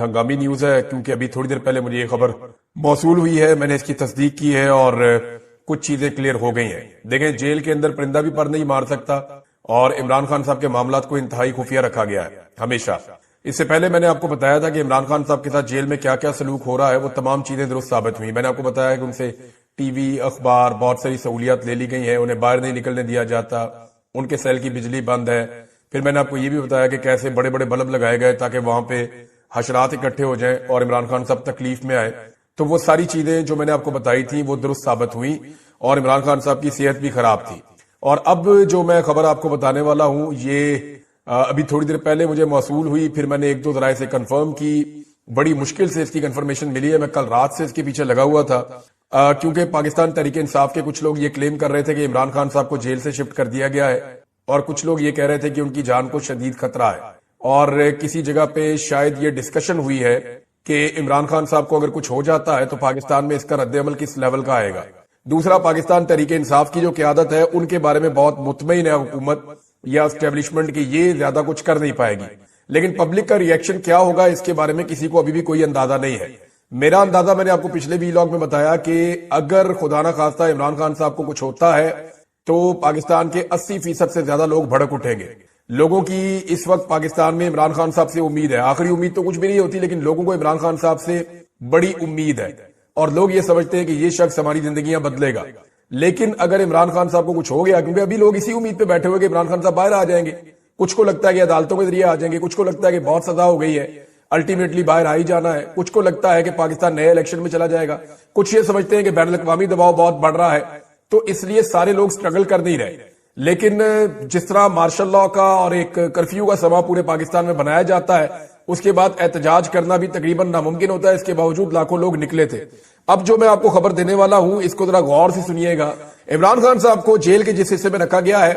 ہنگامی نیوز ہے کیونکہ ابھی تھوڑی دیر پہلے مجھے یہ خبر موصول ہوئی ہے، میں نے اس کی تصدیق کی ہے اور کچھ چیزیں کلیئر ہو گئی ہیں۔ دیکھیں، جیل کے اندر پرندہ بھی پر نہیں مار سکتا اور عمران خان صاحب کے معاملات کو انتہائی خفیہ رکھا گیا ہے ہمیشہ۔ اس سے پہلے میں نے آپ کو بتایا تھا کہ عمران خان صاحب کے ساتھ جیل میں کیا کیا سلوک ہو رہا ہے، وہ تمام چیزیں درست ثابت ہوئی۔ میں نے آپ کو بتایا کہ ان سے ٹی وی، اخبار، بہت ساری سہولیات لے لی گئی ہیں، انہیں باہر نہیں نکلنے دیا جاتا، ان کے سیل کی بجلی بند ہے۔ پھر میں نے آپ کو یہ بھی بتایا کہ کیسے بڑے بڑے بلب لگائے گئے تاکہ وہاں پہ حشرات اکٹھے ہو جائیں اور عمران خان صاحب تکلیف میں آئے۔ تو وہ ساری چیزیں جو میں نے آپ کو بتائی تھی وہ درست ثابت ہوئی اور عمران خان صاحب کی صحت بھی خراب تھی۔ اور اب جو میں خبر آپ کو بتانے والا ہوں یہ ابھی تھوڑی دیر پہلے مجھے موصول ہوئی، پھر میں نے ایک دو ذرائع سے کنفرم کی، بڑی مشکل سے اس کی کنفرمیشن ملی ہے۔ میں کل رات سے اس کے پیچھے لگا ہوا تھا کیونکہ پاکستان تحریک انصاف کے کچھ لوگ یہ کلیم کر رہے تھے کہ عمران خان صاحب کو جیل سے شفٹ کر دیا گیا ہے اور کچھ لوگ یہ کہہ رہے تھے کہ ان کی جان کو شدید خطرہ ہے، اور کسی جگہ پہ شاید یہ ڈسکشن ہوئی ہے کہ عمران خان صاحب کو اگر کچھ ہو جاتا ہے تو پاکستان میں اس کا رد عمل کس لیول کا آئے گا۔ دوسرا، پاکستان تحریک انصاف کی جو قیادت ہے ان کے بارے میں بہت مطمئن ہے حکومت یا اسٹیبلشمنٹ کی یہ زیادہ کچھ کر نہیں پائے گی، لیکن پبلک کا ریئیکشن کیا ہوگا اس کے بارے میں کسی کو ابھی بھی کوئی اندازہ نہیں ہے۔ میرا اندازہ میں نے آپ کو پچھلے ویلاگ میں بتایا کہ اگر خدا نہ خواستہ عمران خان صاحب کو کچھ ہوتا ہے تو پاکستان کے 80% سے زیادہ لوگ بھڑک اٹھیں گے۔ لوگوں کی اس وقت پاکستان میں عمران خان صاحب سے امید ہے، آخری امید تو کچھ بھی نہیں ہوتی لیکن لوگوں کو عمران خان صاحب سے بڑی امید ہے اور لوگ یہ سمجھتے ہیں کہ یہ شخص ہماری زندگیاں بدلے گا۔ لیکن اگر عمران خان صاحب کو کچھ ہو گیا، کیونکہ ابھی لوگ اسی امید پہ بیٹھے ہوئے کہ عمران خان صاحب باہر آ جائیں گے، کچھ کو لگتا ہے کہ عدالتوں کے ذریعے آ جائیں گے، کچھ کو لگتا ہے کہ بہت سزا ہو گئی ہے الٹیمیٹلی باہر آ ہی جانا ہے، کچھ کو لگتا ہے کہ پاکستان نئے الیکشن میں چلا جائے گا، کچھ یہ سمجھتے ہیں کہ بین الاقوامی دباؤ بہت بڑھ رہا ہے، تو اس لیے سارے لوگ سٹرگل کر نہیں رہے۔ لیکن جس طرح مارشل لاء کا اور ایک کرفیو کا سما پورے پاکستان میں بنایا جاتا ہے، اس کے بعد احتجاج کرنا بھی تقریباً ناممکن ہوتا ہے، اس کے باوجود لاکھوں لوگ نکلے تھے۔ اب جو میں آپ کو خبر دینے والا ہوں اس کو ذرا غور سے سنیے گا۔ عمران خان صاحب کو جیل کے جس حصے میں رکھا گیا ہے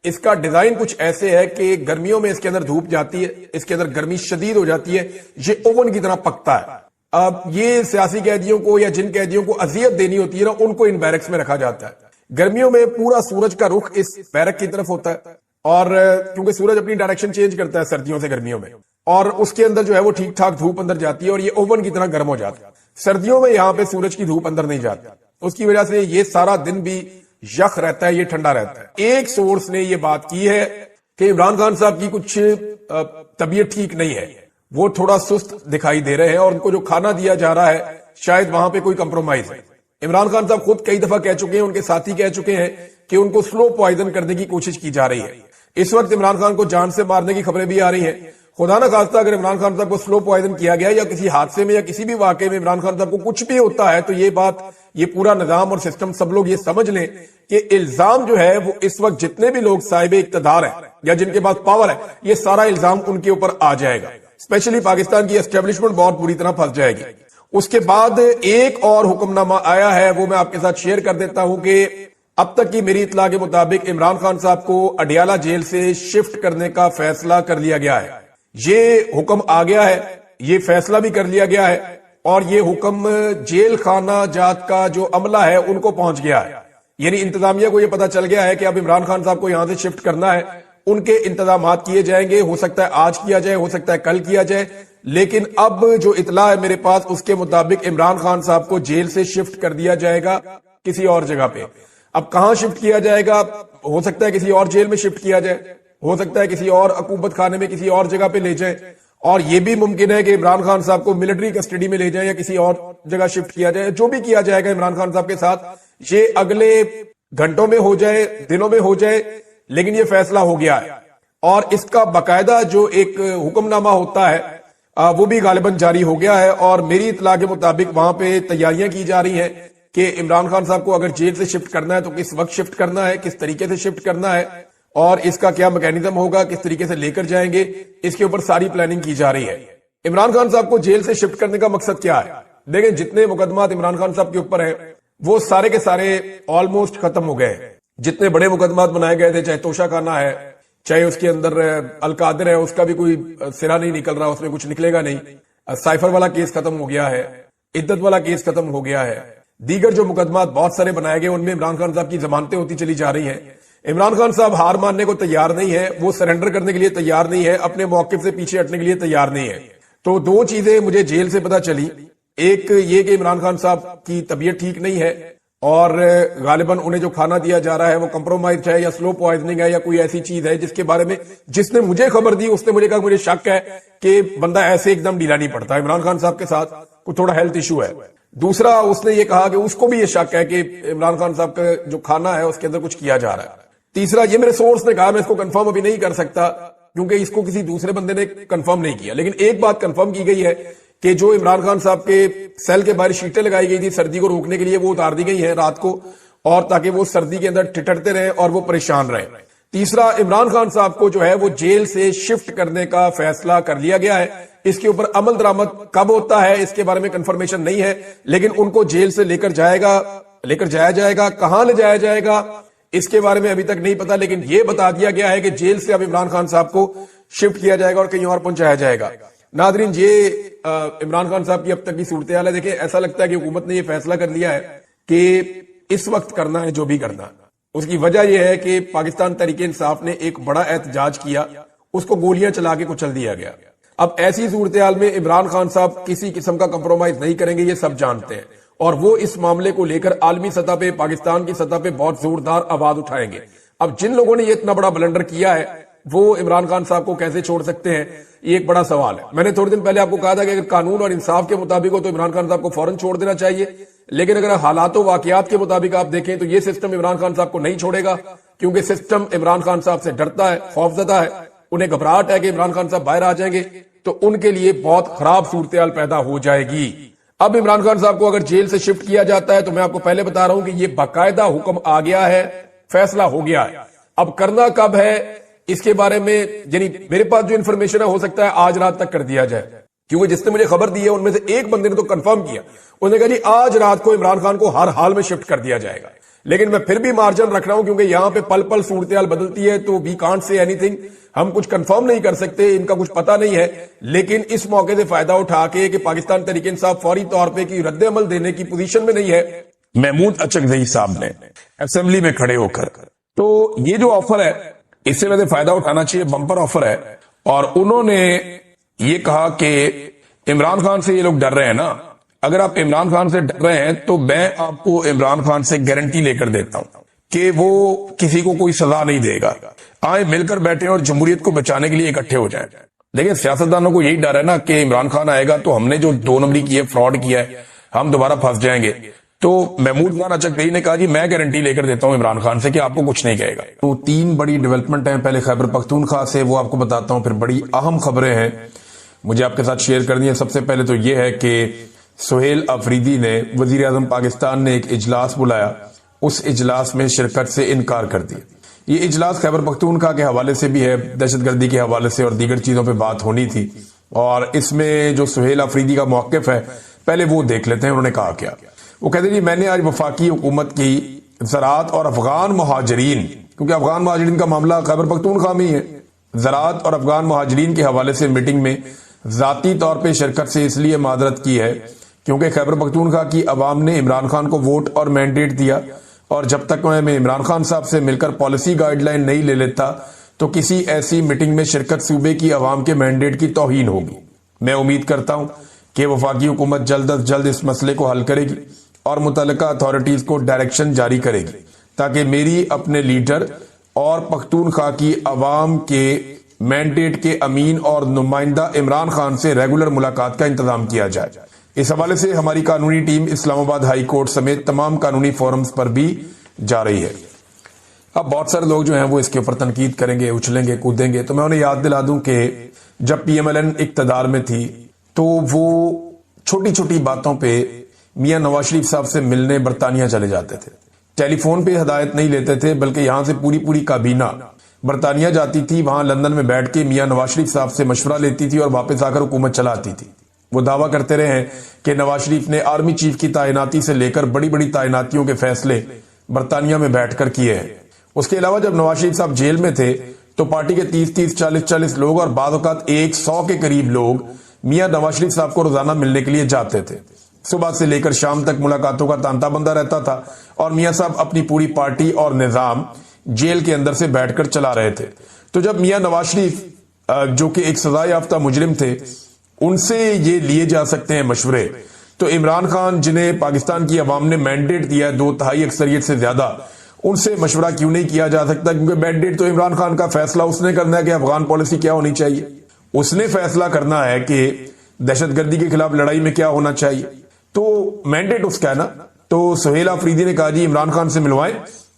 اس کا ڈیزائن کچھ ایسے ہے کہ گرمیوں میں اس کے اندر دھوپ جاتی ہے، اس کے اندر گرمی شدید ہو جاتی ہے، یہ اوون کی طرح پکتا ہے۔ اب یہ سیاسی قیدیوں کو یا جن قیدیوں کو اذیت دینی ہوتی ہے نا ان کو ان بیرکس میں رکھا جاتا ہے۔ گرمیوں میں پورا سورج کا رخ اس بیرک کی طرف ہوتا ہے اور کیونکہ سورج اپنی ڈائریکشن چینج کرتا ہے سردیوں سے گرمیوں میں، اور اس کے اندر جو ہے وہ ٹھیک ٹھاک دھوپ اندر جاتی ہے اور یہ اوون کی طرح گرم ہو جاتا ہے۔ سردیوں میں یہاں پہ سورج کی دھوپ اندر نہیں جاتی، اس کی وجہ سے یہ سارا دن بھی یخ رہتا ہے، یہ ٹھنڈا رہتا ہے۔ ایک سورس نے یہ بات کی ہے کہ عمران خان صاحب کی کچھ طبیعت ٹھیک نہیں ہے، وہ تھوڑا سست دکھائی دے رہے ہیں اور ان کو جو کھانا دیا جا رہا ہے شاید وہاں پہ کوئی کمپرومائز ہے۔ عمران خان صاحب خود کئی دفعہ کہہ چکے ہیں، ان کے ساتھی کہہ چکے ہیں کہ ان کو سلو پوائزن کرنے کی کوشش کی جا رہی ہے۔ اس وقت عمران خان کو جان سے مارنے کی خبریں بھی آ رہی ہیں۔ خدا نہ خواستہ اگر عمران خان صاحب کو سلو پوائزن کیا گیا یا کسی حادثے میں یا کسی بھی واقعے میں عمران خان صاحب کو کچھ بھی ہوتا ہے تو یہ پورا نظام اور سسٹم سب لوگ یہ سمجھ لیں کہ الزام جو ہے وہ اس وقت جتنے بھی لوگ صاحب اقتدار ہیں یا جن کے پاس پاور ہے یہ سارا الزام ان کے اوپر آ جائے گا، اسپیشلی پاکستان کی اسٹیبلشمنٹ بہت بری طرح پھنس جائے گی۔ اس کے بعد ایک اور حکم نامہ آیا ہے، وہ میں آپ کے ساتھ شیئر کر دیتا ہوں کہ اب تک کی میری اطلاع کے مطابق عمران خان صاحب کو اڈیالہ جیل سے شفٹ کرنے کا فیصلہ کر لیا گیا ہے۔ یہ حکم آ گیا ہے، یہ فیصلہ بھی کر لیا گیا ہے اور یہ حکم جیل خانہ جات کا جو عملہ ہے ان کو پہنچ گیا ہے، یعنی انتظامیہ کو یہ پتا چل گیا ہے کہ اب عمران خان صاحب کو یہاں سے شفٹ کرنا ہے، ان کے انتظامات کیے جائیں گے، ہو سکتا ہے آج کیا جائے، ہو سکتا ہے کل کیا جائے، لیکن اب جو اطلاع ہے میرے پاس اس کے مطابق عمران خان صاحب کو جیل سے شفٹ کر دیا جائے گا کسی اور جگہ پہ۔ اب کہاں شفٹ کیا جائے گا؟ ہو سکتا ہے کسی اور جیل میں شفٹ کیا جائے، ہو سکتا ہے کسی اور عقوبت خانے میں کسی اور جگہ پہ لے جائیں، اور یہ بھی ممکن ہے کہ عمران خان صاحب کو ملٹری کسٹڈی میں لے جائیں یا کسی اور جگہ شفٹ کیا جائے۔ جو بھی کیا جائے گا عمران خان صاحب کے ساتھ یہ اگلے گھنٹوں میں ہو جائے، دنوں میں ہو جائے، لیکن یہ فیصلہ ہو گیا ہے اور اس کا باقاعدہ جو ایک حکم نامہ ہوتا ہے وہ بھی غالباً جاری ہو گیا ہے، اور میری اطلاع کے مطابق وہاں پہ تیاریاں کی جا رہی ہیں کہ عمران خان صاحب کو اگر جیل سے شفٹ کرنا ہے تو کس وقت شفٹ کرنا ہے، کس طریقے سے شفٹ کرنا ہے اور اس کا کیا میکینزم ہوگا، کس طریقے سے لے کر جائیں گے، اس کے اوپر ساری پلاننگ کی جا رہی ہے۔ عمران خان صاحب کو جیل سے شفٹ کرنے کا مقصد کیا ہے؟ دیکھیں، جتنے مقدمات عمران خان صاحب کے اوپر ہیں وہ سارے کے سارے آلموسٹ ختم ہو گئے۔ جتنے بڑے مقدمات بنائے گئے تھے، چاہے توشہ خانہ ہے، چاہے اس کے اندر القادر ہے، اس کا بھی کوئی سرا نہیں نکل رہا، اس میں کچھ نکلے گا نہیں۔ سائفر والا کیس ختم ہو گیا ہے، عدت والا کیس ختم ہو گیا ہے، دیگر جو مقدمات بہت سارے بنائے گئے ان میں عمران خان صاحب کی ضمانتیں ہوتی چلی جا رہی ہیں۔ عمران خان صاحب ہار ماننے کو تیار نہیں ہے، وہ سرنڈر کرنے کے لیے تیار نہیں ہے، اپنے موقف سے پیچھے ہٹنے کے لیے تیار نہیں ہے۔ تو دو چیزیں مجھے جیل سے پتا چلی، ایک یہ کہ عمران خان صاحب کی طبیعت ٹھیک نہیں ہے اور غالباً انہیں جو کھانا دیا جا رہا ہے وہ کمپرومائز ہے یا سلو پوائزننگ ہے یا کوئی ایسی چیز ہے جس کے بارے میں جس نے مجھے خبر دی اس نے مجھے کہا مجھے شک ہے کہ بندہ ایسے ایک دم ڈھیلا نہیں پڑتا، عمران خان صاحب کے ساتھ کوئی تھوڑا ہیلتھ ایشو ہے۔ دوسرا اس نے یہ کہا کہ اس کو بھی یہ شک ہے کہ عمران خان صاحب کا جو کھانا ہے اس کے اندر کچھ کیا جا رہا ہے۔ تیسرا یہ میرے سورس نے کہا، میں اس کو کنفرم ابھی نہیں کر سکتا کیونکہ اس کو کسی دوسرے بندے نے کنفرم نہیں کیا، لیکن ایک بات کنفرم کی گئی ہے کہ جو عمران خان صاحب کے سیل کے باہر شیٹیں لگائی گئی تھی سردی کو روکنے کے لیے وہ اتار دی گئی ہیں رات کو، اور تاکہ وہ سردی کے اندر ٹھٹرتے رہیں اور وہ پریشان رہیں۔ تیسرا، عمران خان صاحب کو جو ہے وہ جیل سے شفٹ کرنے کا فیصلہ کر لیا گیا ہے، اس کے اوپر عمل درآمد کب ہوتا ہے اس کے بارے میں کنفرمیشن نہیں ہے، لیکن ان کو جیل سے لے کر جایا جائے گا، کہاں لے جایا جائے گا اس کے بارے میں ابھی تک نہیں پتا، لیکن یہ بتا دیا گیا ہے کہ جیل سے اب عمران خان صاحب کو شفٹ کیا جائے گا اور کہیں اور پہنچایا جائے گا۔ ناظرین، یہ عمران خان صاحب کی اب تک کی صورتحال ہے۔ دیکھیں، ایسا لگتا ہے کہ حکومت نے یہ فیصلہ کر لیا ہے کہ اس وقت کرنا ہے جو بھی کرنا ہے۔ اس کی وجہ یہ ہے کہ پاکستان تحریک انصاف نے ایک بڑا احتجاج کیا، اس کو گولیاں چلا کے کچل دیا گیا۔ اب ایسی صورتحال میں عمران خان صاحب کسی قسم کا کمپرومائز نہیں کریں گے، یہ سب جانتے ہیں، اور وہ اس معاملے کو لے کر عالمی سطح پہ، پاکستان کی سطح پہ بہت زوردار آواز اٹھائیں گے۔ اب جن لوگوں نے یہ اتنا بڑا بلنڈر کیا ہے وہ عمران خان صاحب کو کیسے چھوڑ سکتے ہیں، یہ ایک بڑا سوال ہے۔ میں نے تھوڑے دن پہلے آپ کو کہا تھا کہ اگر قانون اور انصاف کے مطابق ہو تو عمران خان صاحب کو فوراً چھوڑ دینا چاہیے، لیکن اگر حالات و واقعات کے مطابق آپ دیکھیں تو یہ سسٹم عمران خان صاحب کو نہیں چھوڑے گا، کیونکہ سسٹم عمران خان صاحب سے ڈرتا ہے، خوفزدہ ہے، انہیں گھبراہٹ ہے کہ عمران خان صاحب باہر آ جائیں گے تو ان کے لیے بہت خراب صورتحال پیدا ہو جائے گی۔ اب عمران خان صاحب کو اگر جیل سے شفٹ کیا جاتا ہے تو میں آپ کو پہلے بتا رہا ہوں کہ یہ باقاعدہ حکم آ گیا ہے، فیصلہ ہو گیا ہے۔ اب کرنا کب ہے اس کے بارے میں، یعنی میرے پاس جو انفارمیشن ہے ہو سکتا ہے آج رات تک کر دیا جائے، کیونکہ جس نے مجھے خبر دی ہے ان میں سے ایک بندے نے تو کنفرم کیا، انہوں نے کہا جی آج رات کو عمران خان کو ہر حال میں شفٹ کر دیا جائے گا، لیکن میں پھر بھی مارجن رکھ رہا ہوں کیونکہ یہاں پہ پل پل صورتحال بدلتی ہے تو we can't say anything, ہم کچھ کنفرم نہیں کر سکتے، ان کا کچھ پتہ نہیں ہے، لیکن اس موقع سے فائدہ اٹھا کے کہ پاکستان تحریک انصاف فوری طور پہ کی رد عمل دینے کی پوزیشن میں نہیں ہے، محمود اچکزئی صاحب نے اسمبلی میں کھڑے ہو کر، تو یہ جو آفر ہے اس سے ویسے فائدہ اٹھانا چاہیے، بمپر آفر ہے، اور انہوں نے یہ کہا کہ عمران خان سے یہ لوگ ڈر رہے ہیں نا، اگر آپ عمران خان سے ڈر رہے ہیں تو میں آپ کو عمران خان سے گارنٹی لے کر دیتا ہوں کہ وہ کسی کو کوئی سزا نہیں دے گا، آئے مل کر بیٹھے اور جمہوریت کو بچانے کے لیے اکٹھے ہو جائیں۔ لیکن سیاستدانوں کو یہی ڈر ہے نا کہ عمران خان آئے گا تو ہم نے جو 2 نمبری کی ہے، فراڈ کیا ہے، ہم دوبارہ پھنس جائیں گے۔ تو محمود خان اچکزئی نے کہا جی میں گارنٹی لے کر دیتا ہوں عمران خان سے کہ آپ کو کچھ نہیں کہے گا۔ تو 3 بڑی ڈیولپمنٹ ہیں، پہلے خیبر پختونخوا سے، وہ آپ کو بتاتا ہوں، پھر بڑی اہم خبریں ہیں مجھے آپ کے ساتھ شیئر کرنی ہے۔ سب سے پہلے تو یہ ہے کہ سہیل آفریدی نے، وزیر اعظم پاکستان نے ایک اجلاس بلایا، اس اجلاس میں شرکت سے انکار کر دیا۔ یہ اجلاس خیبر پختونخوا کے حوالے سے بھی ہے، دہشت گردی کے حوالے سے اور دیگر چیزوں پہ بات ہونی تھی، اور اس میں جو سہیل آفریدی کا موقف ہے پہلے وہ دیکھ لیتے ہیں۔ انہوں نے کہا کیا، وہ کہتے ہیں جی میں نے آج وفاقی حکومت کی زراعت اور افغان مہاجرین، کیونکہ افغان مہاجرین کا معاملہ خیبر پختونخوا میں ہی ہے، زراعت اور افغان مہاجرین کے حوالے سے میٹنگ میں ذاتی طور پہ شرکت سے اس لیے معذرت کی ہے کیونکہ خیبر پختونخوا کی عوام نے عمران خان کو ووٹ اور مینڈیٹ دیا، اور جب تک میں عمران خان صاحب سے مل کر پالیسی گائیڈ لائن نہیں لے لیتا تو کسی ایسی میٹنگ میں شرکت صوبے کی عوام کے مینڈیٹ کی توہین ہوگی۔ میں امید کرتا ہوں کہ وفاقی حکومت جلد از جلد اس مسئلے کو حل کرے گی اور متعلقہ اتھارٹیز کو ڈائریکشن جاری کرے گی تاکہ میری اپنے لیڈر اور پختونخوا کی عوام کے مینڈیٹ کے امین اور نمائندہ عمران خان سے ریگولر ملاقات کا انتظام کیا جائے۔ اس حوالے سے ہماری قانونی ٹیم اسلام آباد ہائی کورٹ سمیت تمام قانونی فورمز پر بھی جا رہی ہے۔ اب بہت سارے لوگ جو ہیں وہ اس کے اوپر تنقید کریں گے، اچھلیں گے، کودیں گے، تو میں انہیں یاد دلا دوں کہ جب پی ایم ایل این اقتدار میں تھی تو وہ چھوٹی چھوٹی باتوں پہ میاں نواز شریف صاحب سے ملنے برطانیہ چلے جاتے تھے، ٹیلی فون پہ ہدایت نہیں لیتے تھے بلکہ یہاں سے پوری کابینہ برطانیہ جاتی تھی، وہاں لندن میں بیٹھ کے میاں نواز شریف صاحب سے مشورہ لیتی تھی اور واپس آ کر حکومت چلاتی تھی۔ وہ دعویٰ کرتے رہے ہیں کہ نواز شریف نے آرمی چیف کی تعیناتی سے لے کر بڑی تعیناتیوں کے فیصلے برطانیہ میں بیٹھ کر کیے ہیں۔ اس کے علاوہ جب نواز شریف صاحب جیل میں تھے تو پارٹی کے 30 40 لوگ اور بعض اوقات 100 کے قریب لوگ میاں نواز شریف صاحب کو روزانہ ملنے کے لیے جاتے تھے، صبح سے لے کر شام تک ملاقاتوں کا تانتا بندہ رہتا تھا، اور میاں صاحب اپنی پوری پارٹی اور نظام جیل کے اندر سے بیٹھ کر چلا رہے تھے۔ تو جب میاں نواز شریف جو کہ ایک سزا یافتہ مجرم تھے، ان سے یہ لیے جا سکتے ہیں مشورے، تو عمران خان جنہیں پاکستان کی عوام نے مینڈیٹ دیا ہے 2/3 اکثریت سے زیادہ، ان سے مشورہ کیوں نہیں کیا جا سکتا؟ کیونکہ مینڈیٹ تو عمران خان کا فیصلہ اس نے کرنا ہے کہ افغان پالیسی کیا ہونی چاہیے، اس نے فیصلہ کرنا ہے کہ دہشت گردی کے خلاف لڑائی میں کیا ہونا چاہیے، تو مینڈیٹ اس کا ہے نا۔ تو سہیل آفریدی نے کہا جی عمران خان سے ملوائیں،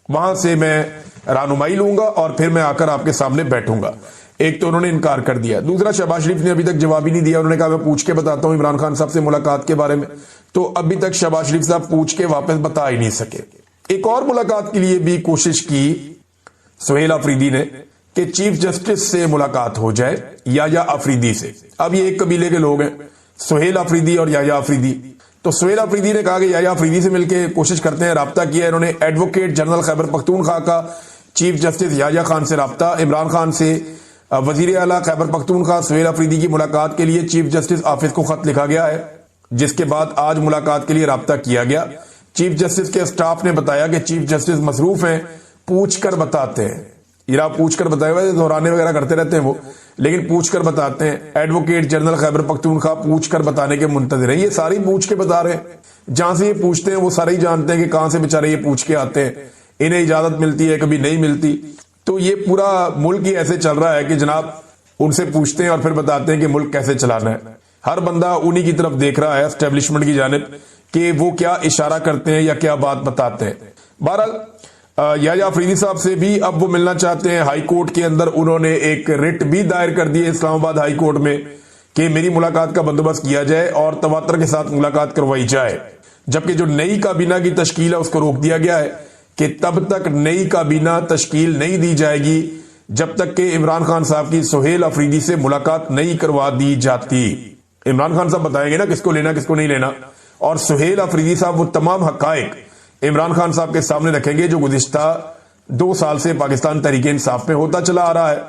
وہاں سے میں رہنمائی لوں گا اور پھر میں آ کر آپ کے سامنے بیٹھوں گا۔ ایک تو انہوں نے انکار کر دیا، دوسرا شہباز شریف نے ابھی تک جواب ہی نہیں دیا۔ انہوں نے کہا میں پوچھ کے بتاتا ہوں عمران خان صاحب سے ملاقات کے بارے میں، تو ابھی تک شہباز شریف صاحب پوچھ کے واپس بتا ہی نہیں سکے۔ ایک اور ملاقات کے لیے بھی کوشش کی سہیل آفریدی نے کہ چیف جسٹس سے ملاقات ہو جائے، یحییٰ آفریدی سے۔ اب یہ ایک قبیلے کے لوگ ہیں، سہیل آفریدی اور یحییٰ آفریدی۔ تو سہیل آفریدی نے کہا کہ یحییٰ آفریدی سے مل کے کوشش کرتے ہیں، رابطہ کیا انہوں نے ایڈوکیٹ جنرل خیبر پختونخوا کا چیف جسٹس یحییٰ خان سے رابطہ، عمران خان سے وزیر اعلیٰ خیبر پختونخوا سہیل آفریدی کی ملاقات کے لیے چیف جسٹس آفس کو خط لکھا گیا ہے، جس کے بعد آج ملاقات کے لیے رابطہ کیا گیا۔ چیف جسٹس کے اسٹاف نے بتایا کہ چیف جسٹس مصروف ہیں، پوچھ کر بتاتے ہیں۔ یہ پوچھ کر بتائے ہوئے دہرانے وغیرہ کرتے رہتے ہیں وہ، لیکن پوچھ کر بتاتے ہیں۔ ایڈوکیٹ جنرل خیبر پختونخوا پوچھ کر بتانے کے منتظر ہیں۔ یہ ساری پوچھ کے بتا رہے ہیں، جہاں سے یہ پوچھتے ہیں وہ سارے ہی جانتے ہیں کہ کہاں سے بےچارے یہ پوچھ کے آتے ہیں، انہیں اجازت ملتی ہے کبھی نہیں ملتی۔ تو یہ پورا ملک ہی ایسے چل رہا ہے کہ جناب ان سے پوچھتے ہیں اور پھر بتاتے ہیں کہ ملک کیسے چلانا ہے۔ ہر بندہ انہی کی طرف دیکھ رہا ہے اسٹیبلشمنٹ کی جانب کہ وہ کیا اشارہ کرتے ہیں یا کیا بات بتاتے ہیں۔ بہرحال یحییٰ آفریدی صاحب سے بھی اب وہ ملنا چاہتے ہیں۔ ہائی کورٹ کے اندر انہوں نے ایک رٹ بھی دائر کر دی ہے اسلام آباد ہائی کورٹ میں کہ میری ملاقات کا بندوبست کیا جائے اور تواتر کے ساتھ ملاقات کروائی جائے، جبکہ جو نئی کابینہ کی تشکیل ہے اس کو روک دیا گیا ہے کہ تب تک نئی کابینہ تشکیل نہیں دی جائے گی جب تک کہ عمران خان صاحب کی سہیل آفریدی سے ملاقات نہیں کروا دی جاتی۔ عمران خان صاحب بتائیں گے نا کس کو لینا کس کو نہیں لینا، اور سہیل آفریدی صاحب وہ تمام حقائق عمران خان صاحب کے سامنے رکھیں گے جو گزشتہ 2 سال سے پاکستان تحریک انصاف میں ہوتا چلا آ رہا ہے۔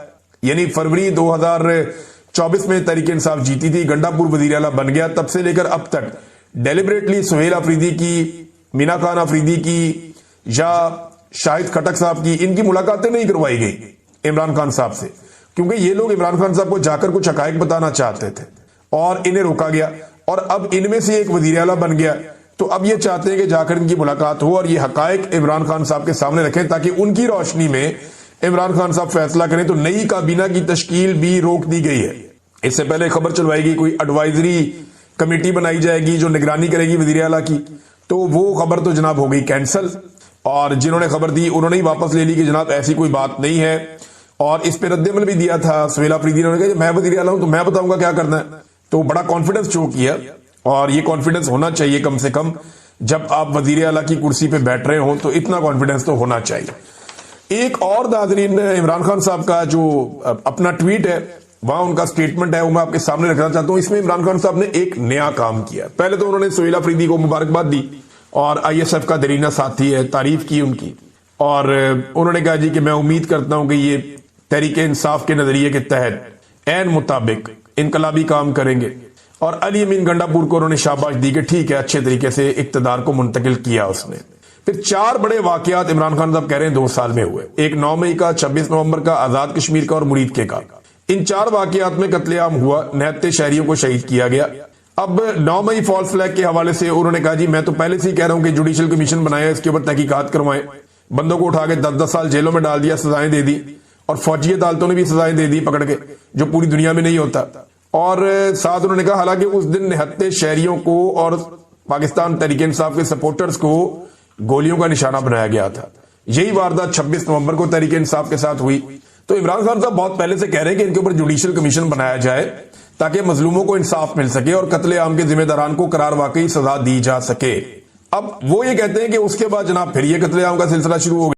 یعنی فروری 2024 میں تحریک انصاف جیتی تھی، گنڈا پور وزیر اعلیٰ بن گیا، تب سے لے کر اب تک ڈیلیبریٹلی سہیل آفریدی کی، مینا خان آفریدی کی یا شاہد خٹک صاحب کی، ان کی ملاقاتیں نہیں کروائی گئی عمران خان صاحب سے، کیونکہ یہ لوگ عمران خان صاحب کو جا کر کچھ حقائق بتانا چاہتے تھے اور انہیں روکا گیا، اور اب ان میں سے ایک وزیر اعلیٰ بن گیا، تو اب یہ چاہتے ہیں کہ جا کر ان کی ملاقات ہو اور یہ حقائق عمران خان صاحب کے سامنے رکھیں تاکہ ان کی روشنی میں عمران خان صاحب فیصلہ کریں۔ تو نئی کابینہ کی تشکیل بھی روک دی گئی ہے۔ اس سے پہلے خبر چلوائی گئی کوئی ایڈوائزری کمیٹی بنائی جائے گی جو نگرانی کرے گی وزیر اعلیٰ کی، تو وہ خبر تو جناب ہو گئی کینسل، اور جنہوں نے خبر دی انہوں نے ہی واپس لے لی کہ جناب ایسی کوئی بات نہیں ہے، اور اس پہ رد عمل بھی دیا تھا سہیل آفریدی نے کہا میں وزیر اعلیٰ ہوں تو میں بتاؤں گا کیا کرنا ہے، تو بڑا کانفیڈنس شو کیا، اور یہ کانفیڈنس ہونا چاہیے کم سے کم جب آپ وزیر اعلیٰ کی کرسی پہ بیٹھ رہے ہوں، تو اتنا کانفیڈنس تو ہونا چاہیے۔ ایک اور ناظرین عمران خان صاحب کا جو اپنا ٹویٹ ہے وہاں ان کا سٹیٹمنٹ ہے وہ میں آپ کے سامنے رکھنا چاہتا ہوں۔ اس میں عمران خان صاحب نے ایک نیا کام کیا۔ پہلے تو انہوں نے سہیل آفریدی کو مبارکباد دی اور ISF کا دیرینہ ساتھی ہے، تعریف کی ان کی، اور انہوں نے کہا جی کہ میں امید کرتا ہوں کہ یہ تحریک انصاف کے نظریے کے تحت عین مطابق انقلابی کام کریں گے، اور علی امین گنڈا پور کو انہوں نے شاباش دی کہ ٹھیک ہے اچھے طریقے سے اقتدار کو منتقل کیا اس نے۔ پھر 4 بڑے واقعات عمران خان صاحب کہہ رہے ہیں 2 سال میں ہوئے، ایک 9 مئی کا، 26 نومبر کا، آزاد کشمیر کا اور مرید کے کا۔ ان 4 واقعات میں قتل عام ہوا، نہتے شہریوں کو شہید کیا گیا۔ اب 9 مئی فالس فلیگ کے حوالے سے انہوں نے کہا جی میں تو پہلے سے ہی کہہ رہا ہوں کہ جوڈیشل کمیشن بنایا، اس کے اوپر تحقیقات کروائیں، بندوں کو اٹھا کے 10-10 سال جیلوں میں ڈال دیا، سزائیں دے دی، اور فوجی عدالتوں نے بھی سزائیں دے دی پکڑ کے، جو پوری دنیا میں نہیں ہوتا۔ اور ساتھ انہوں نے کہا حالانکہ اس دن نہتے شہریوں کو اور پاکستان تحریک انصاف کے سپورٹرز کو گولیوں کا نشانہ بنایا گیا تھا، یہی واردات 26 نومبر کو تحریک انصاف کے ساتھ ہوئی۔ تو عمران خان صاحب بہت پہلے سے کہہ رہے ہیں کہ ان کے اوپر جوڈیشل کمیشن بنایا جائے تاکہ مظلوموں کو انصاف مل سکے اور قتل عام کے ذمہ داران کو قرار واقعی سزا دی جا سکے۔ اب وہ یہ کہتے ہیں کہ اس کے بعد جناب پھر یہ قتل عام کا سلسلہ شروع ہو گیا۔